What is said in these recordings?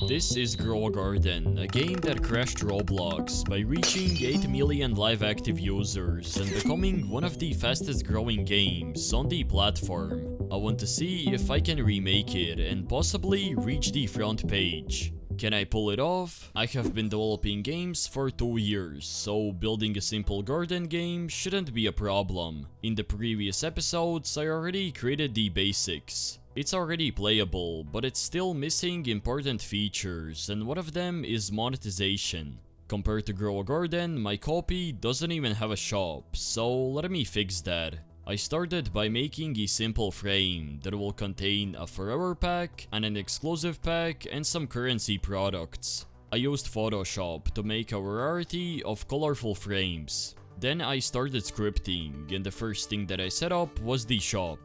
This is Grow a Garden, a game that crashed Roblox by reaching 8 million live active users and becoming one of the fastest growing games on the platform. I want to see if I can remake it and possibly reach the front page. Can I pull it off? I have been developing games for 2 years, so building a simple garden game shouldn't be a problem. In the previous episodes, I already created the basics. It's already playable, but it's still missing important features, and one of them is monetization. Compared to Grow a Garden, my copy doesn't even have a shop, so let me fix that. I started by making a simple frame that will contain a forever pack and an exclusive pack and some currency products. I used Photoshop to make a variety of colorful frames. Then I started scripting, and the first thing that I set up was the shop.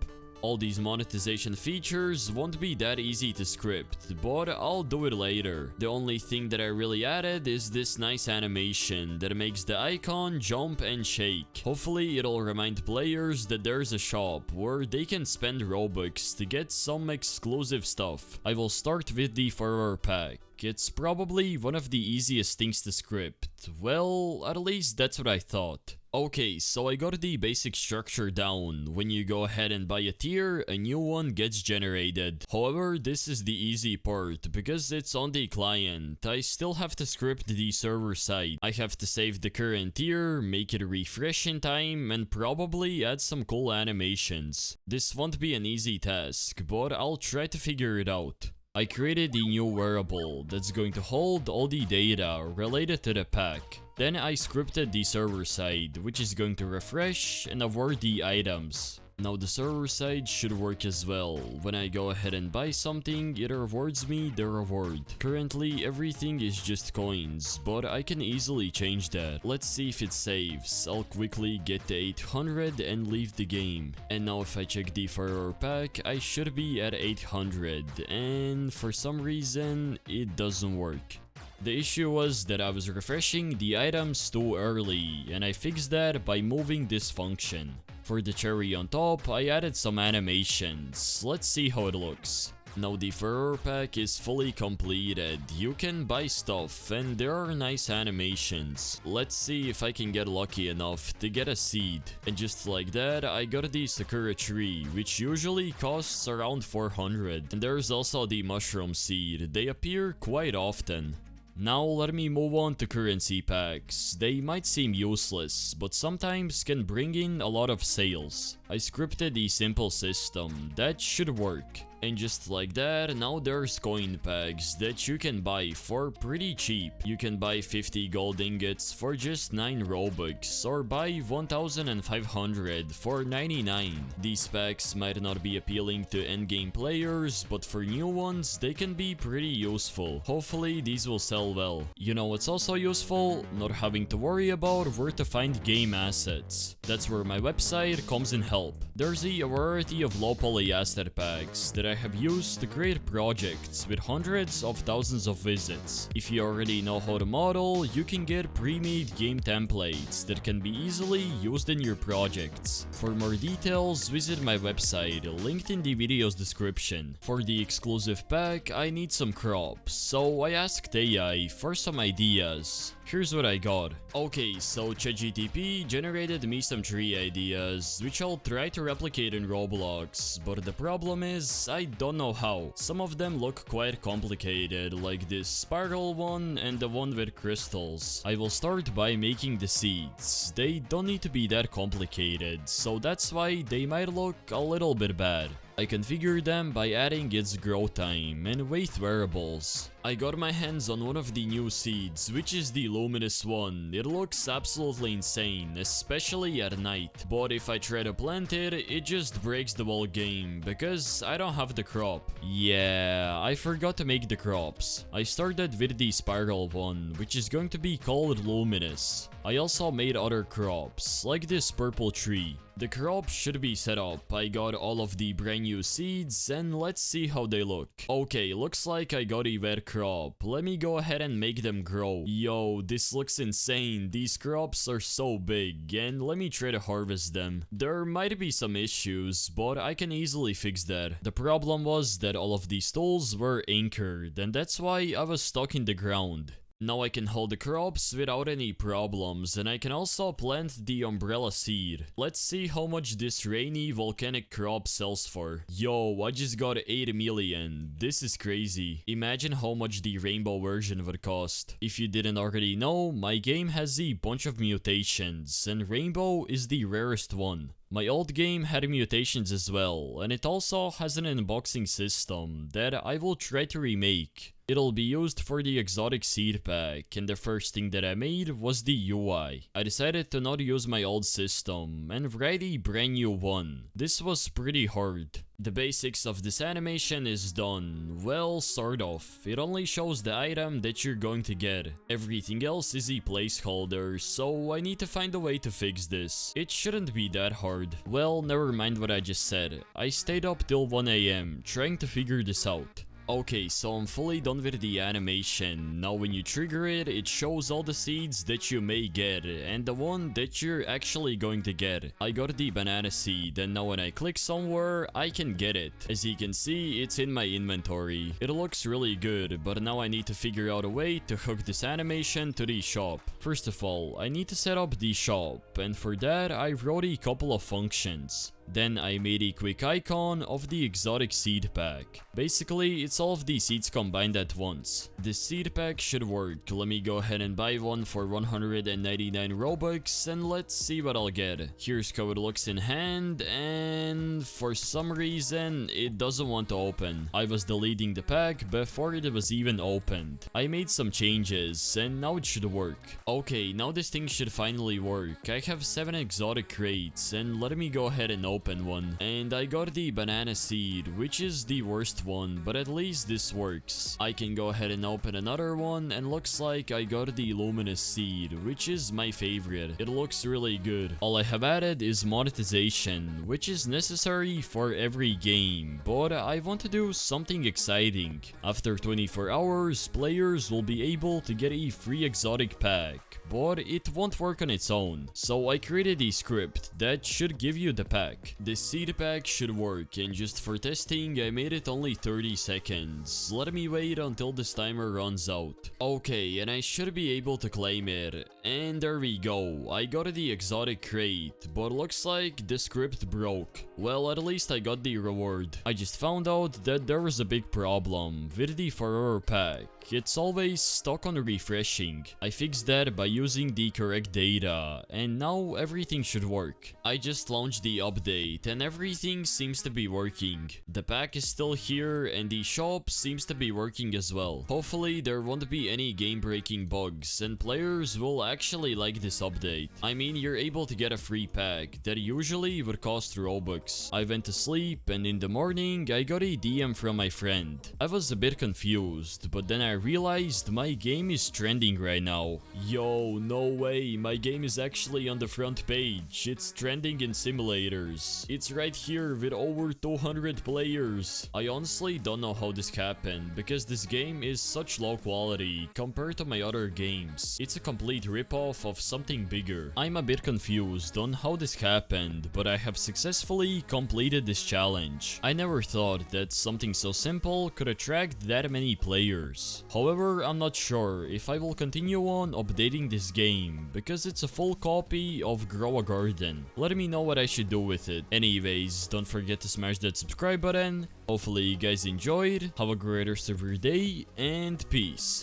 All these monetization features won't be that easy to script, but I'll do it later. The only thing that I really added is this nice animation that makes the icon jump and shake. Hopefully it'll remind players that there's a shop where they can spend Robux to get some exclusive stuff. I will start with the Forever Pack. It's probably one of the easiest things to script. Well, at least that's what I thought. Okay, so I got the basic structure down. When you go ahead and buy a tier, a new one gets generated. However, this is the easy part, because it's on the client. I still have to script the server side. I have to save the current tier, make it refresh in time, and probably add some cool animations. This won't be an easy task, but I'll try to figure it out. I created a new variable that's going to hold all the data related to the pack. Then I scripted the server side, which is going to refresh and award the items. Now the server side should work as well. When I go ahead and buy something, it rewards me the reward. Currently everything is just coins, but I can easily change that. Let's see if it saves. I'll quickly get the 800 and leave the game. And now if I check the forever pack, I should be at 800, and for some reason it doesn't work. The issue was that I was refreshing the items too early, and I fixed that by moving this function. For the cherry on top, I added some animations. Let's see how it looks. Now the forever pack is fully completed. You can buy stuff and there are nice animations. Let's see if I can get lucky enough to get a seed. And just like that, I got the Sakura tree, which usually costs around 400. And there's also the mushroom seed. They appear quite often. Now let me move on to currency packs. They might seem useless, but sometimes can bring in a lot of sales. I scripted a simple system that should work. And just like that, now there's coin packs that you can buy for pretty cheap. You can buy 50 gold ingots for just 9 Robux, or buy 1500 for 99. These packs might not be appealing to endgame players, but for new ones, they can be pretty useful. Hopefully these will sell well. You know what's also useful? Not having to worry about where to find game assets. That's where my website comes in help. There's a variety of low poly asset packs that I have used to create projects with hundreds of thousands of visits. If you already know how to model, you can get pre-made game templates that can be easily used in your projects. For more details, visit my website, linked in the video's description. For the exclusive pack, I need some crops, so I asked AI for some ideas. Here's what I got. Okay, so ChatGPT generated me some tree ideas, which I'll try to replicate in Roblox, but the problem is, I don't know how. Some of them look quite complicated, like this spiral one and the one with crystals. I will start by making the seeds. They don't need to be that complicated, so that's why they might look a little bit bad. I configured them by adding its grow time and weight variables. I got my hands on one of the new seeds, which is the luminous one. It looks absolutely insane, especially at night. But if I try to plant it, it just breaks the whole game, because I don't have the crop. Yeah, I forgot to make the crops. I started with the spiral one, which is going to be called luminous. I also made other crops, like this purple tree. The crop should be set up. I got all of the brand new seeds and let's see how they look. Okay, looks like I got a red crop. Let me go ahead and make them grow. Yo, this looks insane. These crops are so big and let me try to harvest them. There might be some issues, but I can easily fix that. The problem was that all of these tools were anchored and that's why I was stuck in the ground. Now I can hold the crops without any problems and I can also plant the umbrella seed. Let's see how much this rainy volcanic crop sells for. Yo, I just got 8 million. This is crazy. Imagine how much the rainbow version would cost. If you didn't already know, my game has a bunch of mutations and rainbow is the rarest one. My old game had mutations as well, and it also has an unboxing system that I will try to remake. It'll be used for the exotic seed pack, and the first thing that I made was the UI. I decided to not use my old system and write a brand new one. This was pretty hard. The basics of this animation is done. Well, sort of. It only shows the item that you're going to get. Everything else is a placeholder, so I need to find a way to fix this. It shouldn't be that hard. Well, never mind what I just said. I stayed up till 1 AM trying to figure this out. Okay, so I'm fully done with the animation. Now when you trigger it, it shows all the seeds that you may get and the one that you're actually going to get. I got the banana seed and now when I click somewhere, I can get it. As you can see, it's in my inventory. It looks really good, but now I need to figure out a way to hook this animation to the shop. First of all, I need to set up the shop, and for that I wrote a couple of functions. Then I made a quick icon of the exotic seed pack. Basically, it's all of the seeds combined at once. This seed pack should work. Let me go ahead and buy one for 199 Robux and let's see what I'll get. Here's how it looks in hand and for some reason it doesn't want to open. I was deleting the pack before it was even opened. I made some changes and now it should work. Okay, now this thing should finally work. I have 7 exotic crates and let me go ahead and open one. And I got the banana seed, which is the worst one, but at least this works. I can go ahead and open another one and looks like I got the luminous seed, which is my favorite. It looks really good. All I have added is monetization, which is necessary for every game, but I want to do something exciting. After 24 hours, players will be able to get a free exotic pack, but it won't work on its own. So I created a script that should give you the pack. This seed pack should work, and just for testing I made it only 30 seconds. Let me wait until this timer runs out. Okay, and I should be able to claim it. And there we go. I got the exotic crate, but looks like the script broke. Well, at least I got the reward. I just found out that there was a big problem with the forever pack. It's always stuck on refreshing. I fixed that by using the correct data, and now everything should work. I just launched the update and everything seems to be working. The pack is still here and the shop seems to be working as well. Hopefully there won't be any game-breaking bugs and players will actually like this update. I mean, you're able to get a free pack that usually would cost Robux. I went to sleep and in the morning I got a DM from my friend. I was a bit confused, but then I realized my game is trending right now. Yo, no way, my game is actually on the front page. It's trending in simulators. It's right here with over 200 players. I honestly don't know how this happened because this game is such low quality compared to my other games. It's a complete ripoff of something bigger. I'm a bit confused on how this happened, but I have successfully completed this challenge. I never thought that something so simple could attract that many players. However, I'm not sure if I will continue on updating this game because it's a full copy of Grow a Garden. Let me know what I should do with it. Anyways, don't forget to smash that subscribe button. Hopefully you guys enjoyed. Have a great rest of your day and peace.